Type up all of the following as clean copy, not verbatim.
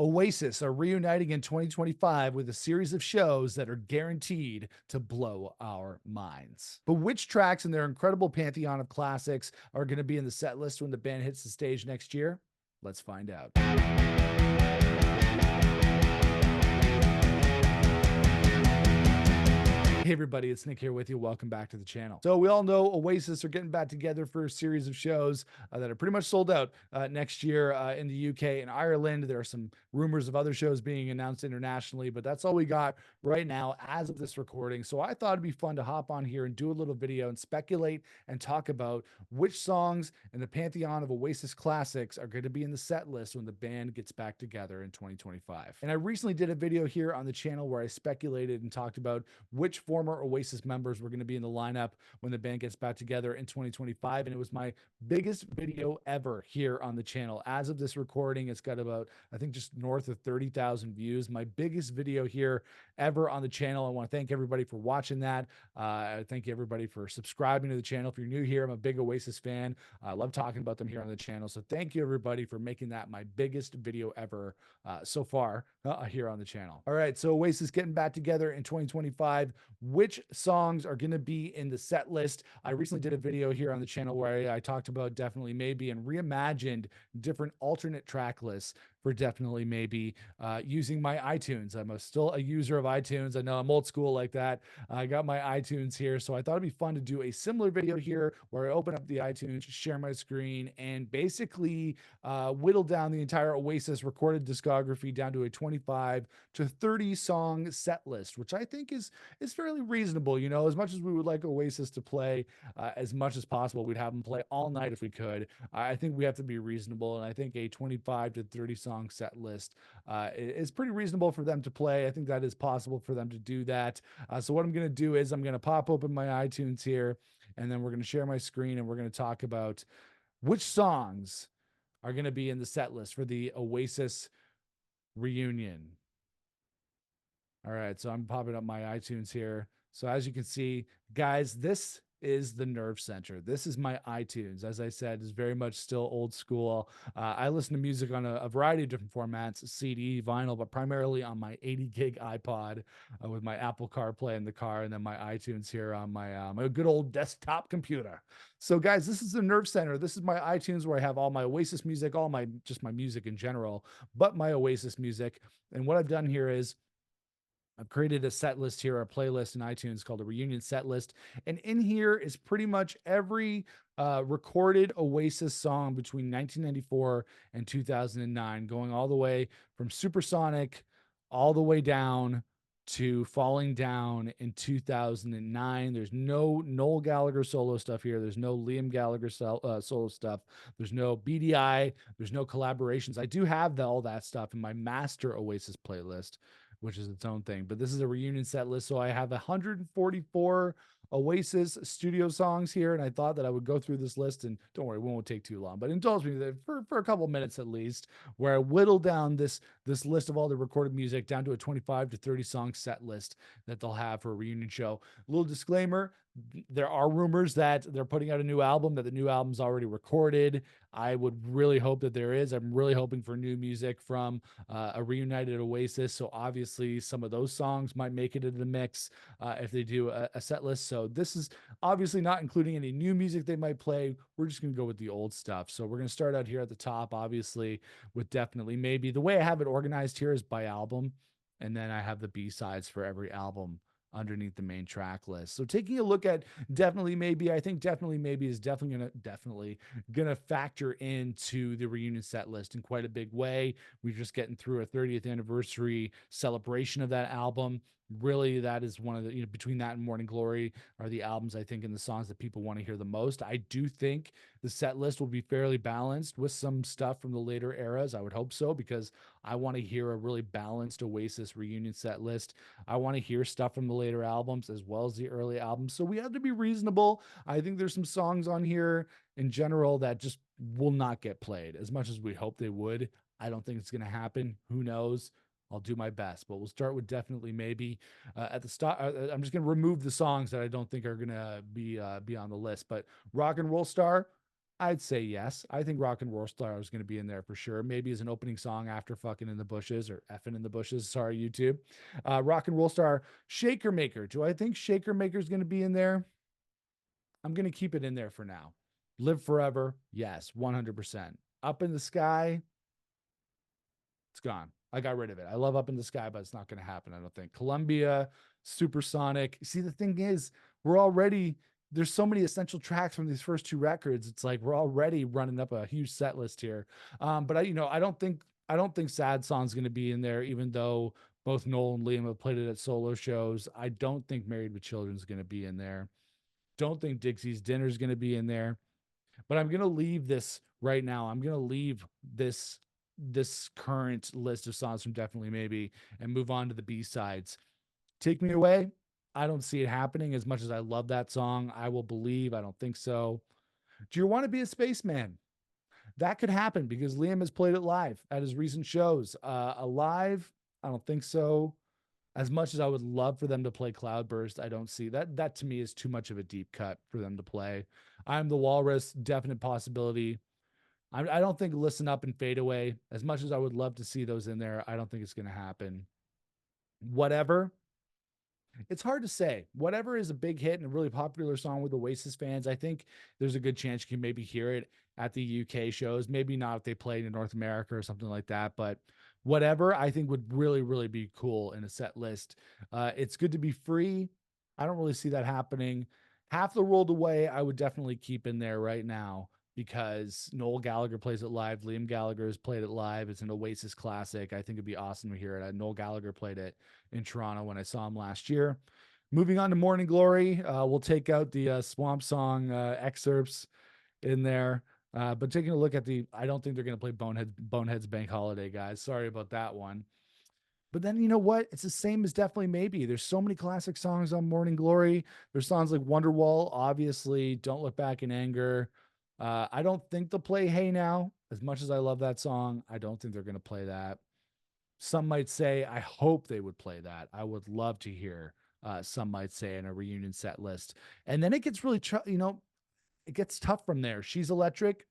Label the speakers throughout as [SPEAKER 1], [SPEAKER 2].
[SPEAKER 1] Oasis are reuniting in 2025 with a series of shows that are guaranteed to blow our minds. But which tracks in their incredible pantheon of classics are going to be in the set list when the band hits the stage next year? Let's find out. Hey everybody, it's Nick here with you. Welcome back to the channel. So we all know Oasis are getting back together for a series of shows that are pretty much sold out next year in the UK and Ireland. There are some rumors of other shows being announced internationally, but that's all we got right now as of this recording. So I thought it'd be fun to hop on here and do a little video and speculate and talk about which songs in the pantheon of Oasis classics are going to be in the set list when the band gets back together in 2025. And I recently did a video here on the channel where I speculated and talked about which former Oasis members were going to be in the lineup when the band gets back together in 2025. And it was my biggest video ever here on the channel. As of this recording, it's got about, I think, just north of 30,000 views. My biggest video here ever on the channel. I want to thank everybody for watching that. Thank you everybody for subscribing to the channel. If you're new here, I'm a big Oasis fan. I love talking about them here on the channel. So thank you everybody for making that my biggest video ever so far here on the channel. All right, so Oasis getting back together in 2025. Which songs are going to be in the set list? I recently did a video here on the channel where I talked about Definitely Maybe and reimagined different alternate track lists for Definitely Maybe using my iTunes. I'm still a user of iTunes. I know I'm old school like that. I got my iTunes here, so I thought it'd be fun to do a similar video here where I open up the iTunes, share my screen, and basically whittle down the entire Oasis recorded discography down to a 25 to 30 song set list, which I think is fairly reasonable. You know, as much as we would like Oasis to play as much as possible, we'd have them play all night if we could. I think we have to be reasonable, and I think a 25 to 30 song set list is pretty reasonable for them to play. I think that is possible for them to do that. So what I'm going to do is I'm going to pop open my iTunes here, and then we're going to share my screen, and we're going to talk about which songs are going to be in the set list for the Oasis reunion. All right, so I'm popping up my iTunes here. So as you can see, guys, this is the Nerve Center. This is my iTunes. As I said, is very much still old school. I listen to music on a variety of different formats, CD, vinyl, but primarily on my 80 gig iPod with my Apple CarPlay in the car, and then my iTunes here on my my good old desktop computer. So guys, this is the Nerve Center. This is my iTunes where I have all my Oasis music, all my just my music in general, but my Oasis music. And what I've done here is I've created a set list here, a playlist in iTunes called a reunion set list. And in here is pretty much every recorded Oasis song between 1994 and 2009, going all the way from Supersonic all the way down to Falling Down in 2009. There's no Noel Gallagher solo stuff here. There's no Liam Gallagher solo stuff. There's no BDI. There's no collaborations. I do have all that stuff in my master Oasis playlist, which is its own thing. But this is a reunion set list. So I have 144 Oasis studio songs here, and I thought that I would go through this list, and don't worry, it won't take too long, but indulge me that for a couple minutes at least, where I whittle down this list of all the recorded music down to a 25 to 30 song set list that they'll have for a reunion show. A little disclaimer, there are rumors that they're putting out a new album, that the new album's already recorded. I would really hope that there is. I'm really hoping for new music from a reunited Oasis. So obviously some of those songs might make it into the mix if they do a set list. So this is obviously not including any new music they might play. We're just going to go with the old stuff. So we're going to start out here at the top, obviously, with Definitely Maybe. The way I have it organized here is by album, and then I have the B-sides for every album underneath the main track list. So taking a look at Definitely Maybe, I think Definitely Maybe is definitely gonna factor into the reunion set list in quite a big way. We're just getting through a 30th anniversary celebration of that album. Really, that is one of the, between that and Morning Glory are the albums, I think, and the songs that people want to hear the most. I do think the set list will be fairly balanced with some stuff from the later eras. I would hope so, because I want to hear a really balanced Oasis reunion set list. I want to hear stuff from the later albums as well as the early albums. So we have to be reasonable. I think there's some songs on here in general that just will not get played as much as we hope they would. I don't think it's going to happen. Who knows? I'll do my best, but we'll start with Definitely Maybe. At the start, I'm just going to remove the songs that I don't think are going to be on the list. But Rock and Roll Star, I'd say yes. I think Rock and Roll Star is going to be in there for sure. Maybe as an opening song after Fucking in the Bushes or Effing in the Bushes. Sorry, YouTube. Rock and Roll Star, Shaker Maker. Do I think Shaker Maker is going to be in there? I'm going to keep it in there for now. Live Forever. Yes, 100%. Up in the Sky. It's gone. I got rid of it. I love Up in the Sky, but it's not going to happen, I don't think. Columbia, Supersonic. See, the thing is, there's so many essential tracks from these first two records. It's like we're already running up a huge set list here. But I don't think Sad Song's going to be in there, even though both Noel and Liam have played it at solo shows. I don't think Married with Children is going to be in there. Don't think Dixie's Dinner is going to be in there. But I'm going to leave this right now. I'm going to leave this current list of songs from Definitely Maybe and move on to the B-sides. Take Me Away. I don't see it happening as much as I love that song. I Will Believe. I don't think so. Do You Want to Be a Spaceman? That could happen because Liam has played it live at his recent shows. Alive, I don't think so. As much as I would love for them to play Cloudburst, I don't see that. That to me is too much of a deep cut for them to play. I'm the Walrus, definite possibility. I don't think Listen Up and Fade Away, as much as I would love to see those in there, I don't think it's going to happen. Whatever. It's hard to say. Whatever is a big hit and a really popular song with Oasis fans. I think there's a good chance you can maybe hear it at the UK shows. Maybe not if they played in North America or something like that, but whatever I think would really, really be cool in a set list. It's good to be free. I don't really see that happening. Half the World Away, I would definitely keep in there right now because Noel Gallagher plays it live. Liam Gallagher has played it live. It's an Oasis classic. I think it'd be awesome to hear it. Noel Gallagher played it in Toronto when I saw him last year. Moving on to Morning Glory, we'll take out the Swamp Song excerpts in there. But taking a look at I don't think they're going to play Bonehead's Bank Holiday, guys. Sorry about that one. But then you know what? It's the same as Definitely Maybe. There's so many classic songs on Morning Glory. There's songs like Wonderwall, obviously, Don't Look Back in Anger. I don't think they'll play Hey Now. As much as I love that song, I don't think they're going to play that. Some might say, I hope they would play that. I would love to hear, some might say, in a reunion set list. And then it gets really, it gets tough from there. She's Electric.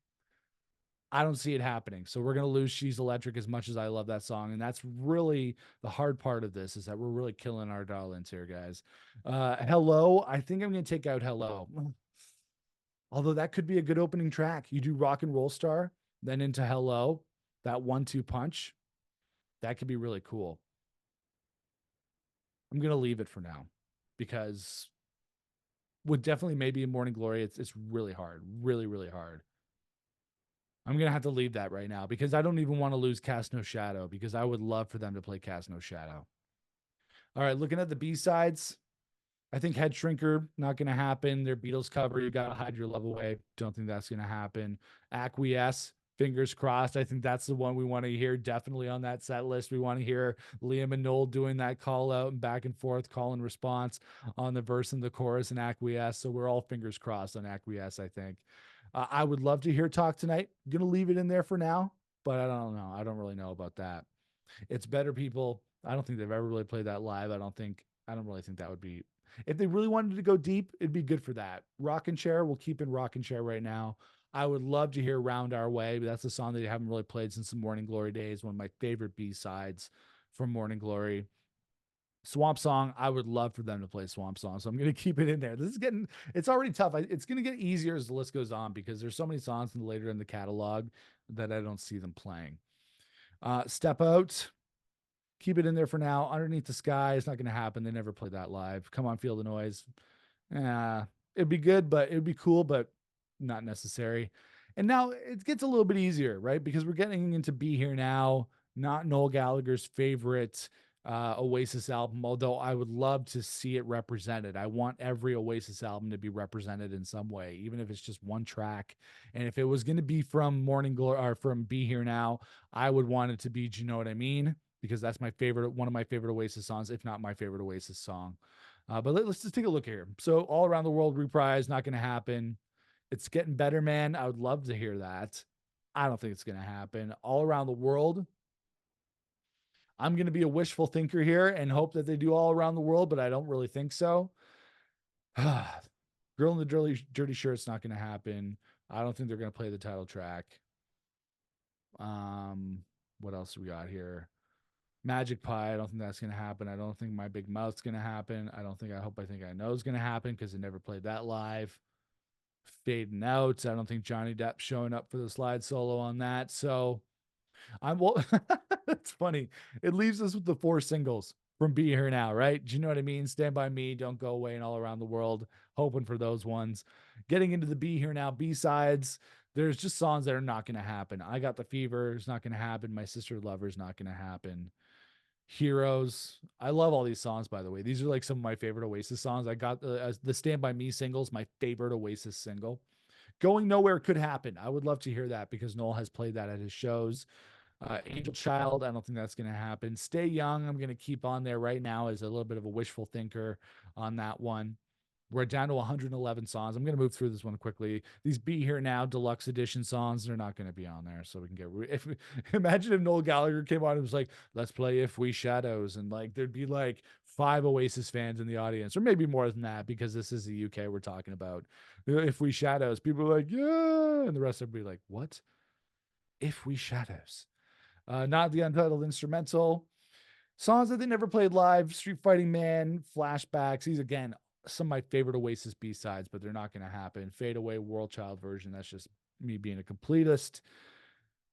[SPEAKER 1] I don't see it happening. So we're going to lose She's Electric as much as I love that song. And that's really the hard part of this is that we're really killing our darlings here, guys. Hello. I think I'm going to take out Hello. Although that could be a good opening track. You do Rock and Roll Star, then into Hello, that 1-2 punch. That could be really cool. I'm going to leave it for now because with Definitely Maybe in Morning Glory, it's really hard. Really, really hard. I'm going to have to leave that right now because I don't even want to lose Cast No Shadow because I would love for them to play Cast No Shadow. All right, looking at the B-sides, I think Head Shrinker, not going to happen. Their Beatles cover, You Gotta Hide Your Love Away. Don't think that's going to happen. Acquiesce, fingers crossed. I think that's the one we want to hear definitely on that set list. We want to hear Liam and Noel doing that call out and back and forth, call and response on the verse and the chorus and Acquiesce. So we're all fingers crossed on Acquiesce, I think. I would love to hear Talk Tonight. I'm going to leave it in there for now, but I don't know. I don't really know about that. It's Better People. I don't think they've ever really played that live. I don't really think that would be, if they really wanted to go deep, it'd be good for that. Rockin' Chair, we'll keep in Rockin' Chair right now. I would love to hear Round Our Way, but that's a song that they haven't really played since the Morning Glory days. One of my favorite B-sides from Morning Glory. Swamp Song, I would love for them to play Swamp Song, so I'm going to keep it in there. It's already tough. It's going to get easier as the list goes on because there's so many songs later in the catalog that I don't see them playing. Step Out, keep it in there for now. Underneath the Sky, it's not going to happen. They never played that live. Come On, Feel the Noise. It'd be good, but it'd be cool, but not necessary. And now it gets a little bit easier, right? Because we're getting into Be Here Now, not Noel Gallagher's favorite Oasis album, although I would love to see it represented. I want every Oasis album to be represented in some way, even if it's just one track. And if it was going to be from Morning Glory or from Be Here Now, I would want it to be Do You Know What I Mean? Because that's my favorite, one of my favorite Oasis songs, if not my favorite Oasis song. But let's just take a look here. So All Around the World reprise, not going to happen. It's Getting Better, Man. I would love to hear that. I don't think it's going to happen. All Around the World, I'm going to be a wishful thinker here and hope that they do All Around the World, but I don't really think so. Girl in the Dirty Shirt's not going to happen. I don't think they're going to play the title track. What else we got here? Magic Pie, I don't think that's going to happen. I don't think My Big Mouth's going to happen. I don't think I Hope I Think I Know is going to happen because they never played that live. Fading Out, I don't think Johnny Depp's showing up for the slide solo on that. So well, it's funny. It leaves us with the 4 singles from Be Here Now, right? Do you know what I mean? Stand By Me, Don't Go Away, and All Around the World. Hoping for those ones. Getting into the Be Here Now B-sides, there's just songs that are not going to happen. I Got the Fever is not going to happen. My Sister Lover is not going to happen. Heroes. I love all these songs, by the way. These are like some of my favorite Oasis songs. I got the Stand By Me singles, my favorite Oasis single. Going Nowhere could happen. I would love to hear that because Noel has played that at his shows. Angel Child, I don't think that's going to happen. Stay Young, I'm going to keep on there right now as a little bit of a wishful thinker on that one. We're down to 111 songs. I'm going to move through this one quickly. These Be Here Now deluxe edition songs, they're not going to be on there. So we can get, imagine if Noel Gallagher came on and was like, let's play If We Shadows. And like, there'd be like 5 Oasis fans in the audience, or maybe more than that, because this is the UK we're talking about. If We Shadows, people are like, yeah. And the rest would be like, what? If We Shadows. Not the Untitled Instrumental. Songs that they never played live. Street Fighting Man, Flashbacks. These, again, some of my favorite Oasis B-sides, but they're not going to happen. Fade Away, World Child version. That's just me being a completist.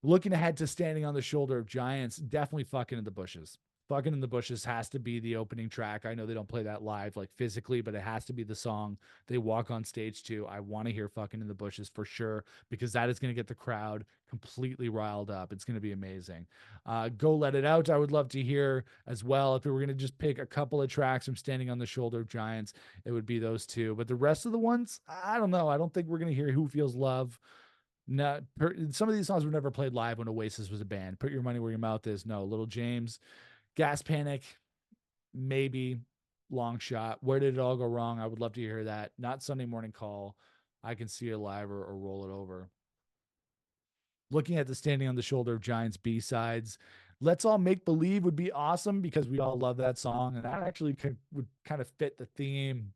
[SPEAKER 1] Looking ahead to Standing on the Shoulder of Giants. Definitely Fucking in the Bushes. Fucking in the Bushes has to be the opening track. I know they don't play that live, like physically, but it has to be the song they walk on stage to. I want to hear Fucking in the Bushes for sure, because that is going to get the crowd completely riled up. It's going to be amazing. Go Let It Out, I would love to hear as well. If we were going to just pick a couple of tracks from Standing on the Shoulder of Giants, it would be those two. But the rest of the ones, I don't know. I don't think we're going to hear Who Feels Love. Some of these songs were never played live when Oasis was a band. Put Your Money Where Your Mouth Is. No. Little James. Gas Panic, maybe. Long Shot. Where Did It All Go Wrong? I would love to hear that. Not Sunday Morning Call. I Can See It Live, or Roll It Over. Looking at the Standing on the Shoulder of Giants B-sides, Let's All Make Believe would be awesome because we all love that song. And that actually would kind of fit the theme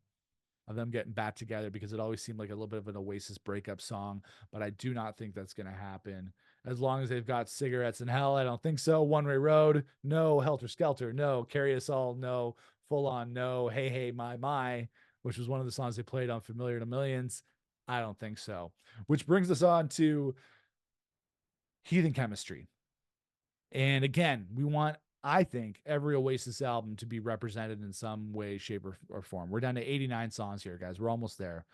[SPEAKER 1] of them getting back together, because it always seemed like a little bit of an Oasis breakup song. But I do not think that's going to happen. As long as they've got Cigarettes in Hell, I don't think so. One Way Road, no. Helter Skelter, no. Carry Us All, no. Full On, no. Hey, Hey, My, which was one of the songs they played on Familiar to Millions. I don't think so. Which brings us on to Heathen Chemistry. And again, we want, I think, every Oasis album to be represented in some way, shape, or form. We're down to 89 songs here, guys. We're almost there.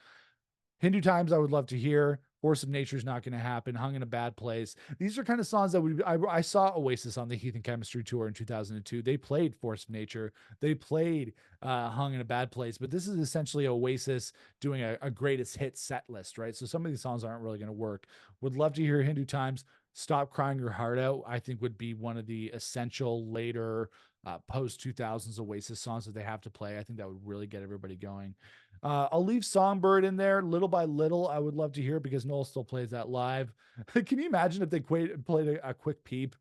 [SPEAKER 1] Hindu Times, I would love to hear. Force of Nature is not going to happen. Hung in a Bad Place. These are kind of songs that I saw Oasis on the Heathen Chemistry tour in 2002. They played Force of Nature. They played Hung in a Bad Place. But this is essentially Oasis doing a greatest hit set list, right? So some of these songs aren't really going to work. Would love to hear Hindu Times. Stop Crying Your Heart Out, I think, would be one of the essential later post 2000s Oasis songs that they have to play. I think that would really get everybody going. I'll leave Songbird in there. Little by Little, I would love to hear, because Noel still plays that live. Can you imagine if they played a quick peep?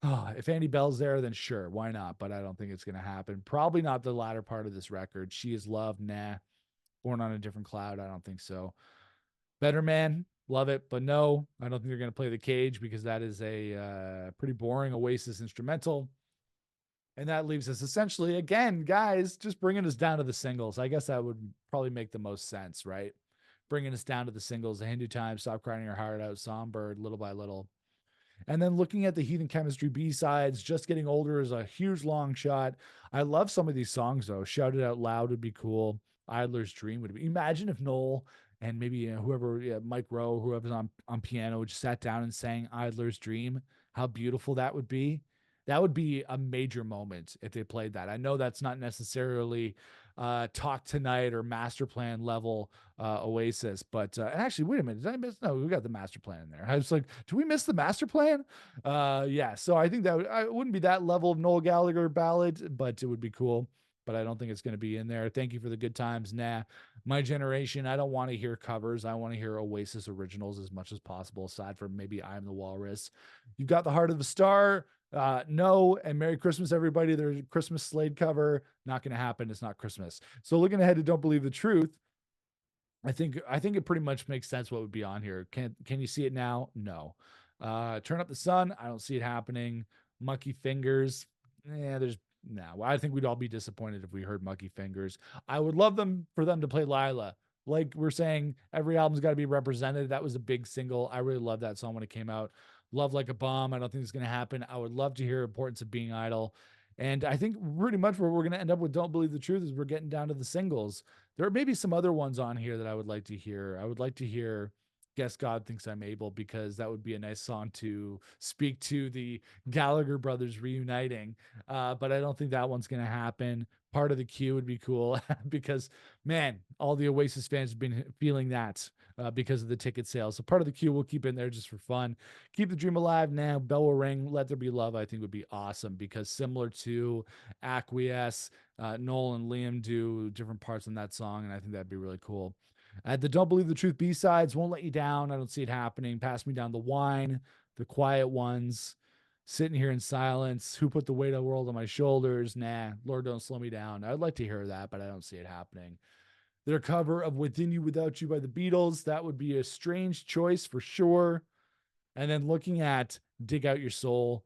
[SPEAKER 1] Oh, if Andy Bell's there, then sure, why not? But I don't think it's going to happen. Probably not the latter part of this record. She Is Love, nah. Born on a Different Cloud, I don't think so. Better Man, love it, but no, I don't think they're going to play The Cage, because that is a pretty boring Oasis instrumental. And that leaves us essentially, again, guys, just bringing us down to the singles. I guess that would probably make the most sense, right? Bringing us down to the singles: The Hindu Times, Stop Crying Your Heart Out, Songbird, Little by Little. And then looking at the Heathen Chemistry B-sides, Just Getting Older is a huge long shot. I love some of these songs, though. Shout It Out Loud would be cool. Idler's Dream would be. Imagine if Noel and maybe whoever, Mike Rowe, whoever's on piano, just sat down and sang Idler's Dream. How beautiful that would be. That would be a major moment if they played that. I know that's not necessarily Talk Tonight or Master Plan level Oasis, but and actually, wait a minute, did I miss? No, we got the Master Plan in there. I was like, do we miss the Master Plan? Yeah, so I think that it wouldn't be that level of Noel Gallagher ballad, but it would be cool. But I don't think it's going to be in there. Thank You for the Good Times. Nah. My Generation, I don't want to hear covers. I want to hear Oasis originals as much as possible, aside from maybe I'm the Walrus. You've Got the Heart of a Star. No. And Merry Christmas, everybody. There's a Christmas Slade cover. Not going to happen. It's not Christmas. So looking ahead to Don't Believe the Truth. I think it pretty much makes sense what would be on here. Can you see it now? No. Turn up the sun. I don't see it happening. Mucky fingers. There's no. I think we'd all be disappointed if we heard Mucky Fingers. I would love them for them to play Lila. Like we're saying, every album's got to be represented. That was a big single. I really loved that song when it came out. Love Like a Bomb. I don't think it's going to happen. I would love to hear Importance of Being Idle. And I think pretty much where we're going to end up with Don't Believe the Truth is we're getting down to the singles. There are maybe some other ones on here that I would like to hear. I would like to hear Guess God Thinks I'm Able, because that would be a nice song to speak to the Gallagher brothers reuniting. But I don't think that one's going to happen. Part of the queue would be cool because, man, all the Oasis fans have been feeling that because of the ticket sales. So part of the queue we'll keep in there just for fun. Keep the Dream Alive Now, Bell Will Ring, Let There Be Love, I think would be awesome, because similar to Acquiesce, Noel and Liam do different parts on that song, and I think that'd be really cool. The Don't Believe the Truth B-sides, Won't Let You Down, I don't see it happening. Pass Me Down the Wine, The Quiet Ones, Sitting Here in Silence, Who Put the Weight of the World on My Shoulders, Nah, Lord Don't Slow Me Down. I'd like to hear that, but I don't see it happening. Their cover of Within You Without You by the Beatles, that would be a strange choice for sure. And then looking at Dig Out Your Soul,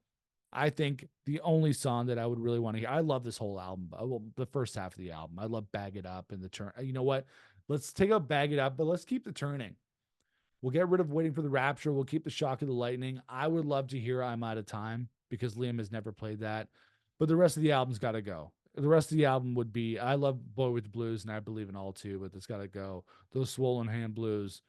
[SPEAKER 1] I think the only song that I would really want to hear, I love this whole album. Well, the first half of the album. I love Bag It Up and the turn. You know what? Let's take out Bag It Up, but let's keep the turning. We'll get rid of Waiting for the Rapture. We'll keep the Shock of the Lightning. I would love to hear I'm Out of Time, because Liam has never played that. But the rest of the album's got to go. The rest of the album would be, I love Boy with the Blues and I Believe in All Too, but it's got to go. Those Swollen Hand Blues,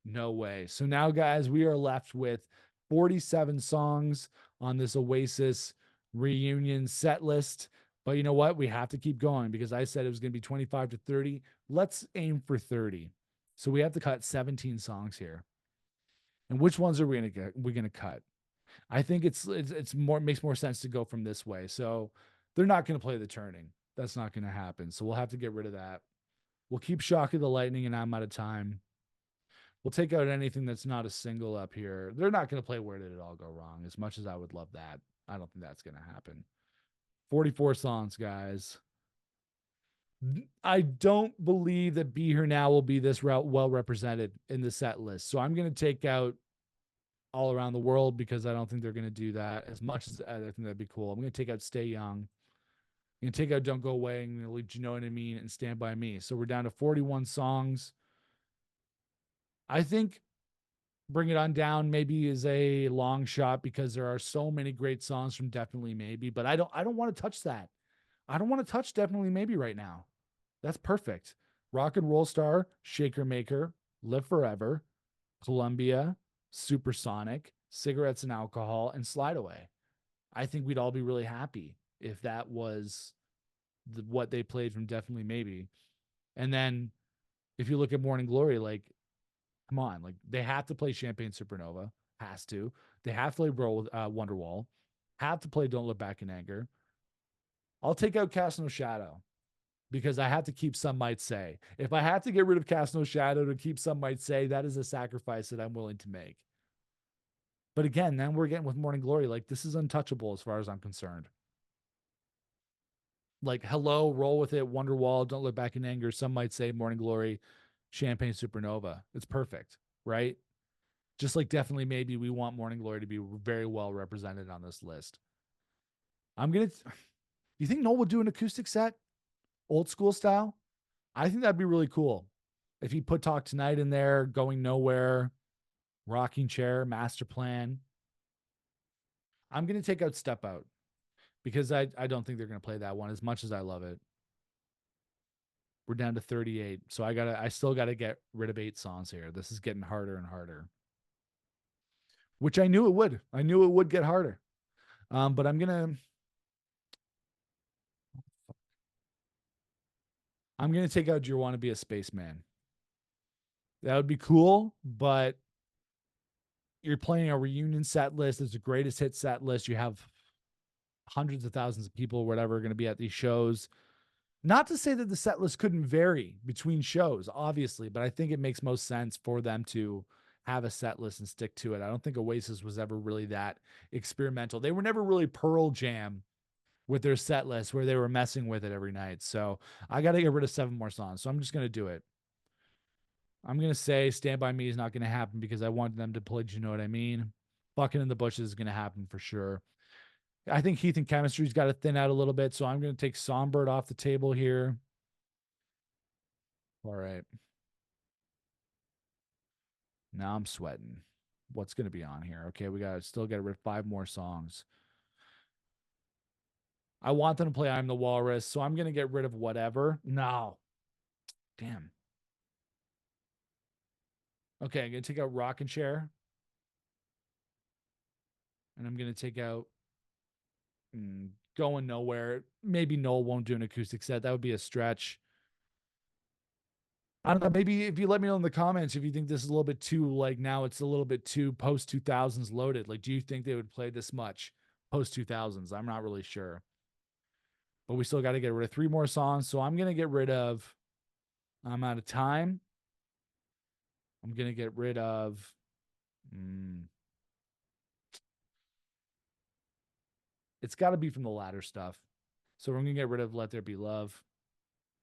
[SPEAKER 1] no way. So now, guys, we are left with 47 songs on this Oasis reunion set list. But you know what? We have to keep going, because I said it was going to be 25 to 30. Let's aim for 30. So we have to cut 17 songs here. And which ones are we going to cut? I think it's more, makes more sense to go from this way. So they're not going to play the turning. That's not going to happen. So we'll have to get rid of that. We'll keep Shock of the Lightning and I'm Out of Time. We'll take out anything that's not a single up here. They're not going to play Where Did It All Go Wrong, as much as I would love that. I don't think that's going to happen. 44 songs, guys. I don't believe that Be Here Now will be this well represented in the set list. So I'm going to take out All Around the World, because I don't think they're going to do that, as much as I think that'd be cool. I'm going to take out Stay Young. I'm going to take out Don't Go Away, and leave You Know What I Mean and Stand By Me. So we're down to 41 songs. I think Bring It On Down maybe is a long shot, because there are so many great songs from Definitely Maybe, but I don't want to touch that. I don't want to touch Definitely Maybe right now. That's perfect. Rock and Roll Star, Shaker Maker, Live Forever, Columbia, Supersonic, Cigarettes and Alcohol, and Slide Away. I think we'd all be really happy if that was what they played from Definitely Maybe. And then if you look at Morning Glory, like, come on, like, they have to play Champagne Supernova, has to. They have to play Wonderwall, have to play Don't Look Back in Anger. I'll take out Cast No Shadow, because I have to keep Some Might Say. If I have to get rid of Cast No Shadow to keep Some Might Say, that is a sacrifice that I'm willing to make. But again, then we're getting with Morning Glory. Like, this is untouchable as far as I'm concerned. Like, Hello, Roll With It, Wonderwall, Don't Look Back in Anger, Some Might Say, Morning Glory, Champagne Supernova. It's perfect, right? Just like Definitely Maybe, we want Morning Glory to be very well represented on this list. You think Noel would do an acoustic set? Old school style? I think that'd be really cool. If he put Talk Tonight in there, Going Nowhere, Rocking Chair, Master Plan. I'm going to take out Step Out, because I don't think they're going to play that one, as much as I love it. We're down to 38. So I still got to get rid of 8 songs here. This is getting harder and harder, which I knew it would. I knew it would get harder. But I'm going to take out Do You Want to Be a Spaceman. That would be cool, but you're playing a reunion set list. It's the greatest hit set list. You have hundreds of thousands of people or whatever are going to be at these shows. Not to say that the set list couldn't vary between shows, obviously, but I think it makes most sense for them to have a set list and stick to it. I don't think Oasis was ever really that experimental. They were never really Pearl Jam with their set list, where they were messing with it every night. So I got to get rid of 7 more songs. So I'm just going to do it. I'm gonna say Stand By Me is not gonna happen because I want them to play Do You Know What I Mean. Fucking in the Bushes is gonna happen for sure. I think Heath and Chemistry's got to thin out a little bit, so I'm gonna take Songbird off the table here. All right. Now I'm sweating. What's gonna be on here? Okay, we got still got to rid 5 more songs. I want them to play I'm the Walrus, so I'm gonna get rid of whatever. No. Damn. Okay, I'm gonna take out Rockin' Chair. And I'm gonna take out Going Nowhere. Maybe Noel won't do an acoustic set. That would be a stretch. I don't know. Maybe if you let me know in the comments if you think this is a little bit too like now it's a little bit too post 2000s loaded. Like, do you think they would play this much post 2000s? I'm not really sure. But we still got to get rid of 3 more songs. So I'm gonna get rid of. I'm out of time. I'm gonna get rid of. It's got to be from the latter stuff. So we're gonna get rid of Let There Be Love.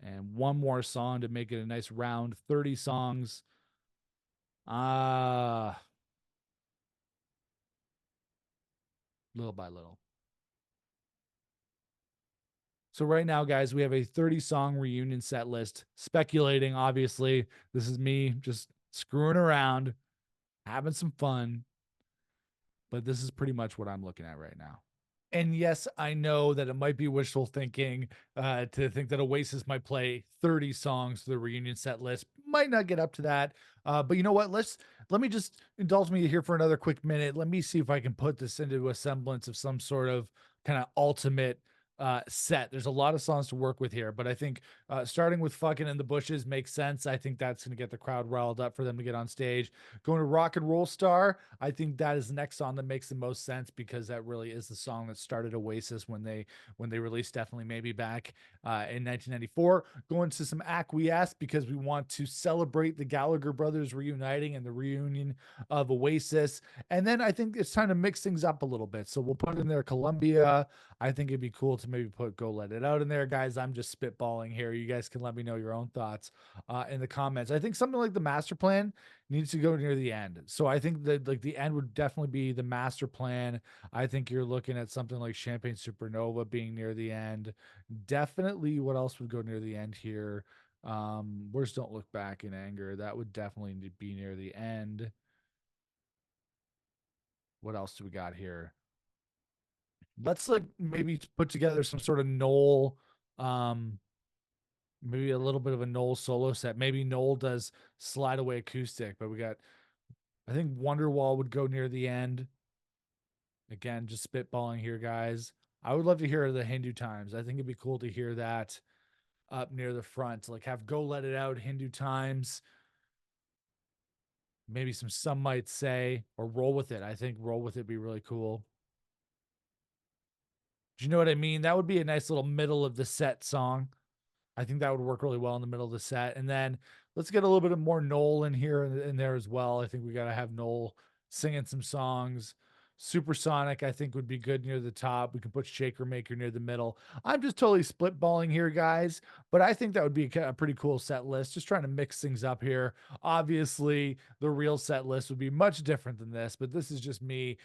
[SPEAKER 1] And 1 more song to make it a nice round 30 songs. Little by little. So right now, guys, we have a 30-song reunion set list. Speculating, obviously. This is me just screwing around, having some fun. But this is pretty much what I'm looking at right now. And yes, I know that it might be wishful thinking to think that Oasis might play 30 songs to the reunion set list. Might not get up to that. But you know what? Let me just indulge me here for another quick minute. Let me see if I can put this into a semblance of some sort of kind of ultimate set. There's a lot of songs to work with here, but I think starting with Fucking in the Bushes makes sense. I think that's going to get the crowd riled up for them to get on stage. Going to Rock and Roll Star, I think that is the next song that makes the most sense because that really is the song that started Oasis when they released Definitely Maybe back in 1994. Going to some Acquiesce because we want to celebrate the Gallagher brothers reuniting and the reunion of Oasis. And then I think it's time to mix things up a little bit. So we'll put in there Columbia. I think it'd be cool to maybe put Go Let It Out in there, guys. I'm just spitballing here. You guys can let me know your own thoughts in the comments. I think something like the Master Plan needs to go near the end. So I think that like the end would definitely be the Master Plan. I think you're looking at something like Champagne Supernova being near the end. Definitely, what else would go near the end here? Where's Don't Look Back in Anger? That would definitely be near the end. What else do we got here? Let's like maybe put together some sort of Noel, um, maybe a little bit of a Noel solo set. Maybe Noel does Slide Away acoustic, but we got, I think Wonderwall would go near the end. Again, just spitballing here, guys. I would love to hear the Hindu Times. I think it'd be cool to hear that up near the front. Like have Go Let It Out, Hindu Times, maybe some might say, or Roll With It. I think Roll With It be really cool. Do you know what I mean? That would be a nice little middle of the set song. I think that would work really well in the middle of the set. And then let's get a little bit of more Noel in here in there as well. I think we got to have Noel singing some songs. Supersonic, I think, would be good near the top. We can put Shaker Maker near the middle. I'm just totally split-balling here, guys, but I think that would be a pretty cool set list. Just trying to mix things up here. Obviously, the real set list would be much different than this, but this is just me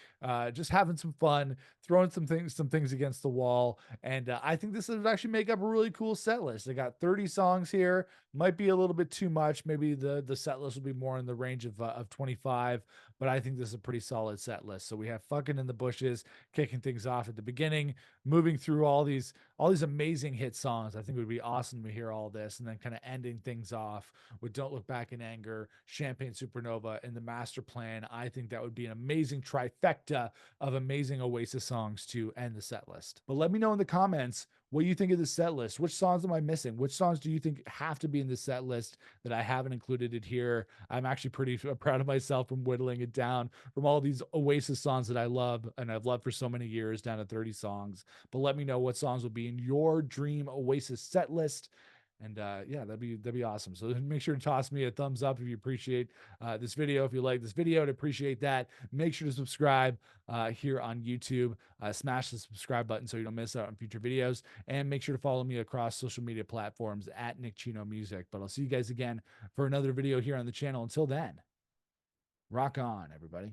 [SPEAKER 1] just having some fun, throwing some things against the wall, and I think this would actually make up a really cool set list. I got 30 songs here. Might be a little bit too much. Maybe the set list will be more in the range of 25, but I think this is a pretty solid set list. So we have Fucking in the Bushes kicking things off at the beginning, moving through all these amazing hit songs. I think it would be awesome to hear all this, and then kind of ending things off with Don't Look Back in Anger, Champagne Supernova, and the Master Plan. I think that would be an amazing trifecta of amazing Oasis songs to end the set list. But let me know in the comments what you think of the set list. Which songs am I missing? Which songs do you think have to be in the set list that I haven't included it here? I'm actually pretty proud of myself from whittling it down from all these Oasis songs that I love and I've loved for so many years down to 30 songs. But let me know what songs will be in your dream Oasis set list. And yeah, that'd be awesome. So make sure to toss me a thumbs up if you appreciate this video. If you like this video, I'd appreciate that. Make sure to subscribe here on YouTube. Smash the subscribe button so you don't miss out on future videos. And make sure to follow me across social media platforms at Nick Chino Music. But I'll see you guys again for another video here on the channel. Until then, rock on, everybody.